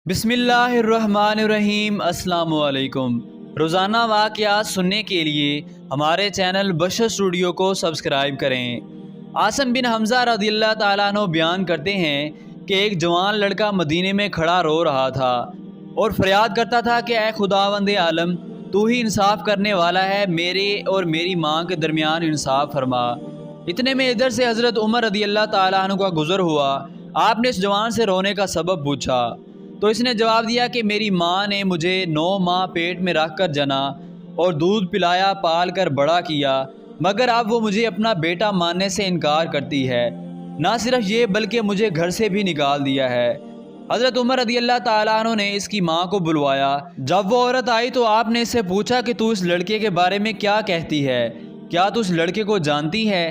बिस्मिल्लाहिर्रहमानिर्रहीम। अस्सलाम वालेकुम। रोज़ाना वाक़यात सुनने के लिए हमारे चैनल बशर स्टूडियो को सब्सक्राइब करें। आसिम बिन हमज़ा रज़ियल्लाहु ताला अन्हु बयान करते हैं कि एक जवान लड़का मदीने में खड़ा रो रहा था और फरियाद करता था कि ऐ खुदावंदे आलम, तू ही इंसाफ करने वाला है, मेरे और मेरी माँ के दरमियान इंसाफ फरमा। इतने में इधर से हज़रत उमर रज़ियल्लाहु ताला अन्हु का गुज़र हुआ। आपने इस जवान से रोने का सबब पूछा तो इसने जवाब दिया कि मेरी माँ ने मुझे 9 माह पेट में रख कर जना और दूध पिलाया, पाल कर बड़ा किया, मगर अब वो मुझे अपना बेटा मानने से इनकार करती है। ना सिर्फ ये बल्कि मुझे घर से भी निकाल दिया है। हज़रत उमर रज़ियल्लाहु ताला अन्हु ने इसकी माँ को बुलवाया। जब वो औरत आई तो आपने इससे पूछा कि तू इस लड़के के बारे में क्या कहती है, क्या तू इस लड़के को जानती है?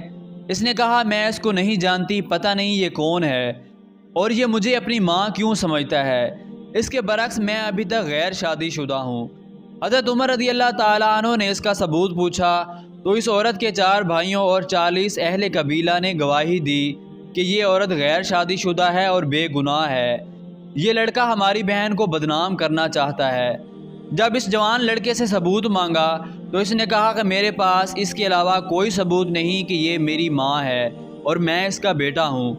इसने कहा, मैं इसको नहीं जानती, पता नहीं ये कौन है और ये मुझे अपनी माँ क्यों समझता है। इसके बरक्स मैं अभी तक गैर शादीशुदा हूँ। हज़रत उमर रज़ियल्लाहु ताला अन्हु ने इसका सबूत पूछा तो इस औरत के 4 भाइयों और 40 अहले कबीला ने गवाही दी कि ये औरत गैर शादीशुदा है और बेगुनाह है। ये लड़का हमारी बहन को बदनाम करना चाहता है। जब इस जवान लड़के से सबूत मांगा तो इसने कहा कि मेरे पास इसके अलावा कोई सबूत नहीं कि ये मेरी माँ है और मैं इसका बेटा हूँ।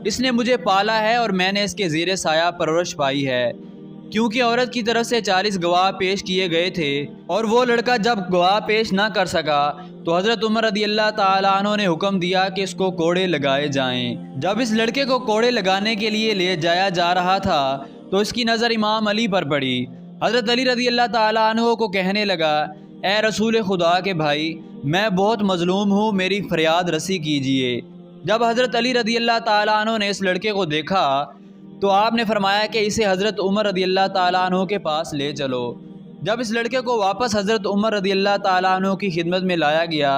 इसने मुझे पाला है और मैंने इसके ज़ेरे साया परवरिश पाई है। क्योंकि औरत की तरफ से 40 गवाह पेश किए गए थे और वो लड़का जब गवाह पेश ना कर सका तो हज़रत उमर रज़ियल्लाहु ताला अन्हु ने हुक्म दिया कि इसको कोड़े लगाए जाएं। जब इस लड़के को कोड़े लगाने के लिए ले जाया जा रहा था तो इसकी नज़र इमाम अली पर पड़ी। हज़रत अली रज़ियल्लाहु ताला अन्हु को कहने लगा, ए रसूल खुदा के भाई, मैं बहुत मज़लूम हूँ, मेरी फरियाद रसी कीजिए। जब हज़रत अली रज़ियल्लाहु ताला अन्हु ने इस लड़के को देखा तो आपने फरमाया कि इसे हज़रत उमर रज़ियल्लाहु ताला अन्हु के पास ले चलो। जब इस लड़के को वापस हज़रत उमर रज़ियल्लाहु ताला अन्हु की खिदमत में लाया गया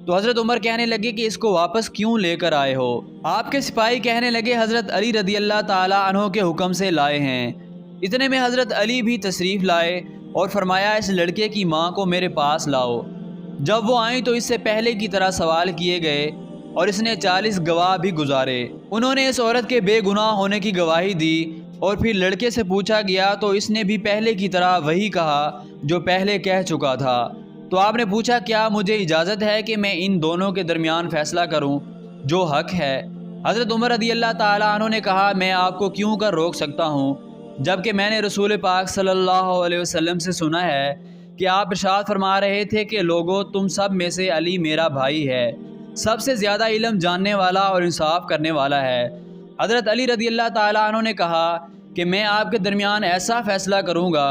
तो हज़रत उमर कहने लगे कि इसको वापस क्यों लेकर आए हो? आपके सिपाही कहने लगे, हज़रत अली रज़ियल्लाहु ताला अन्हु के हुक्म से लाए हैं। इतने में हज़रत अली भी तशरीफ़ लाए और फरमाया, इस लड़के की माँ को मेरे पास लाओ। जब वो आई तो इससे पहले की तरह सवाल किए गए और इसने 40 गवाह भी गुजारे। उन्होंने इस औरत के बेगुनाह होने की गवाही दी और फिर लड़के से पूछा गया तो इसने भी पहले की तरह वही कहा जो पहले कह चुका था। तो आपने पूछा, क्या मुझे इजाज़त है कि मैं इन दोनों के दरमियान फ़ैसला करूं जो हक़ है? हज़रत उमर रज़ियल्लाहु ताला अन्हु ने कहा, मैं आपको क्यों कर रोक सकता हूं, जबकि मैंने रसूल पाक सल्लल्लाहु अलैहि वसल्लम से सुना है कि आप इरशाद फरमा रहे थे कि लोगों, तुम सब में से अली मेरा भाई है, सबसे ज़्यादा इल्म जानने वाला और इंसाफ करने वाला है। हज़रत अली रज़ियल्लाहु ताला अन्हु ने कहा कि मैं आपके दरमियान ऐसा फ़ैसला करूँगा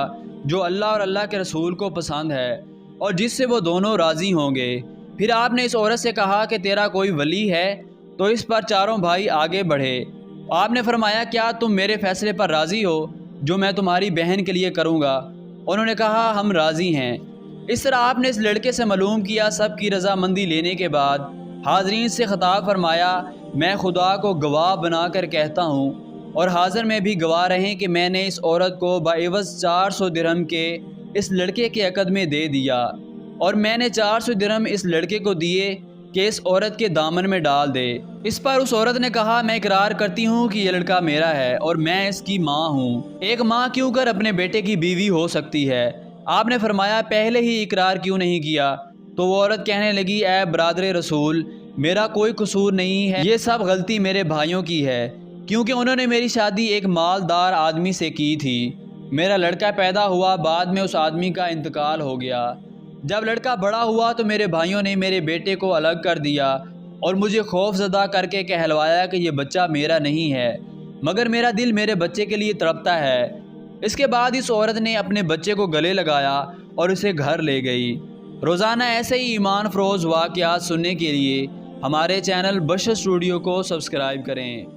जो अल्लाह और अल्लाह के रसूल को पसंद है और जिससे वो दोनों राज़ी होंगे। फिर आपने इस औरत से कहा कि तेरा कोई वली है? तो इस पर चारों भाई आगे बढ़े। आपने फरमाया, क्या तुम मेरे फ़ैसले पर राज़ी हो जो मैं तुम्हारी बहन के लिए करूँगा? उन्होंने कहा, हम राज़ी हैं। इस तरह आपने इस लड़के से मालूम किया। सब की रज़ामंदी लेने के बाद हाज़रीन से ख़िताब फरमाया, मैं खुदा को गवाह बना कर कहता हूँ और हाज़िर में भी गवाह रहें कि मैंने इस औरत को बाइवज़ 400 दिरहम के इस लड़के के अक़द में दे दिया और मैंने 400 दिरहम इस लड़के को दिए कि इस औरत के दामन में डाल दे। इस पर उस औरत ने कहा, मैं इकरार करती हूँ कि यह लड़का मेरा है और मैं इसकी माँ हूँ। एक माँ क्यों कर अपने बेटे की बीवी हो सकती है? आपने फरमाया, पहले ही इकरार क्यों नहीं किया? तो वो औरत कहने लगी, ए बरादर रसूल, मेरा कोई कसूर नहीं है, ये सब गलती मेरे भाइयों की है, क्योंकि उन्होंने मेरी शादी एक मालदार आदमी से की थी। मेरा लड़का पैदा हुआ, बाद में उस आदमी का इंतकाल हो गया। जब लड़का बड़ा हुआ तो मेरे भाइयों ने मेरे बेटे को अलग कर दिया और मुझे खौफज़दा करके कहलवाया कि ये बच्चा मेरा नहीं है, मगर मेरा दिल मेरे बच्चे के लिए तड़पता है। इसके बाद इस औरत ने अपने बच्चे को गले लगाया और उसे घर ले गई। रोज़ाना ऐसे ही ईमान फ़रोज़ वाक़यात सुनने के लिए हमारे चैनल बशर स्टूडियो को सब्सक्राइब करें।